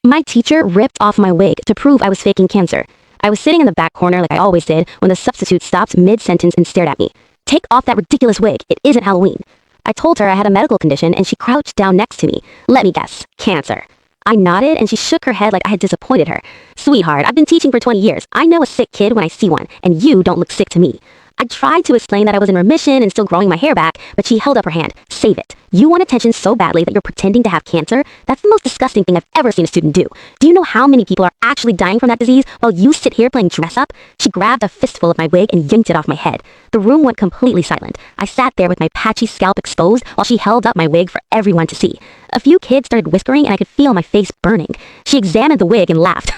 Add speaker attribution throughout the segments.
Speaker 1: My teacher ripped off my wig to prove I was faking cancer. I was sitting in the back corner like I always did when the substitute stopped mid-sentence and stared at me. "Take off that ridiculous wig. It isn't Halloween." I told her I had a medical condition and she crouched down next to me. "Let me guess. Cancer." I nodded and she shook her head like I had disappointed her. "Sweetheart, I've been teaching for 20 years. I know a sick kid when I see one, and you don't look sick to me." I tried to explain that I was in remission and still growing my hair back, but she held up her hand. "Save it. You want attention so badly that you're pretending to have cancer? That's the most disgusting thing I've ever seen a student do. Do you know how many people are actually dying from that disease while you sit here playing dress up?" She grabbed a fistful of my wig and yanked it off my head. The room went completely silent. I sat there with my patchy scalp exposed while she held up my wig for everyone to see. A few kids started whispering and I could feel my face burning. She examined the wig and laughed.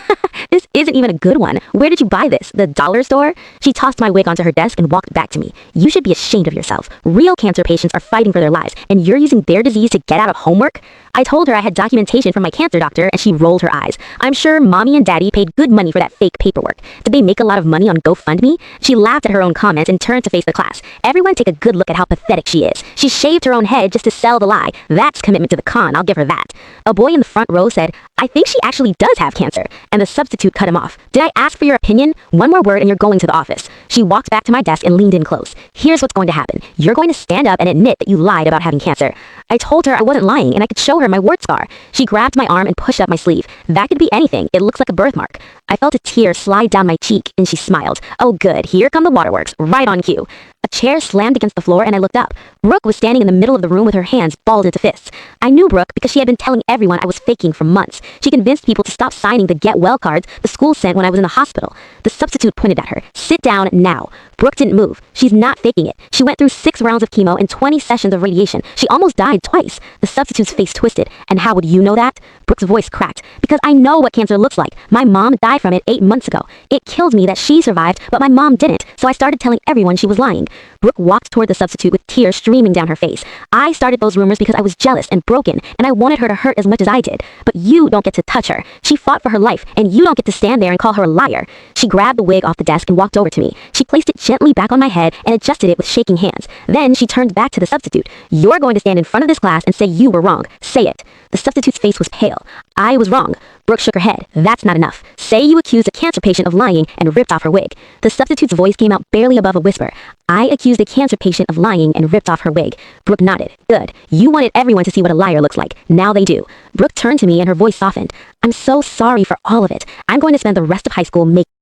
Speaker 1: "This isn't even a good one. Where did you buy this? The dollar store?" She tossed my wig onto her desk and walked back to me. "You should be ashamed of yourself. Real cancer patients are fighting for their lives, and you're using their disease to get out of homework?" I told her I had documentation from my cancer doctor, and she rolled her eyes. "I'm sure mommy and daddy paid good money for that fake paperwork. Did they make a lot of money on GoFundMe?" She laughed at her own comments and turned to face the class. "Everyone take a good look at how pathetic she is. She shaved her own head just to sell the lie. That's commitment to the con, I'll give her that." A boy in the front row said, "I think she actually does have cancer," and the substitute cut him off. "Did I ask for your opinion? One more word and you're going to the office." She walked back to my desk and leaned in close. "Here's what's going to happen. You're going to stand up and admit that you lied about having cancer." I told her I wasn't lying and I could show her my wart scar. She grabbed my arm and pushed up my sleeve. "That could be anything. It looks like a birthmark." I felt a tear slide down my cheek and she smiled. "Oh good, here come the waterworks, right on cue." A chair slammed against the floor and I looked up. Brooke was standing in the middle of the room with her hands balled into fists. I knew Brooke because she had been telling everyone I was faking for months. She convinced people to stop signing the get well cards the school sent when I was in the hospital. The substitute pointed at her. "Sit down now." Brooke didn't move. "She's not faking it. She went through 6 rounds of chemo and 20 sessions of radiation. She almost died twice." The substitute's face twisted. "And how would you know that?" Brooke's voice cracked. "Because I know what cancer looks like. My mom died from it 8 months ago. It killed me that she survived, but my mom didn't, so I started telling everyone she was lying." Brooke walked toward the substitute with tears streaming down her face. "I started those rumors because I was jealous and broken, and I wanted her to hurt as much as I did. But you don't get to touch her. She fought for her life, and you don't get to stand there and call her a liar." She grabbed the wig off the desk and walked over to me. She placed it gently back on my head and adjusted it with shaking hands. Then she turned back to the substitute. "You're going to stand in front of this class and say you were wrong. Say it." The substitute's face was pale. "I was wrong." Brooke shook her head. "That's not enough. Say you accused a cancer patient of lying and ripped off her wig." The substitute's voice came out barely above a whisper. "I accused a cancer patient of lying and ripped off her wig." Brooke nodded. "Good. You wanted everyone to see what a liar looks like. Now they do." Brooke turned to me and her voice softened. "I'm so sorry for all of it. I'm going to spend the rest of high school making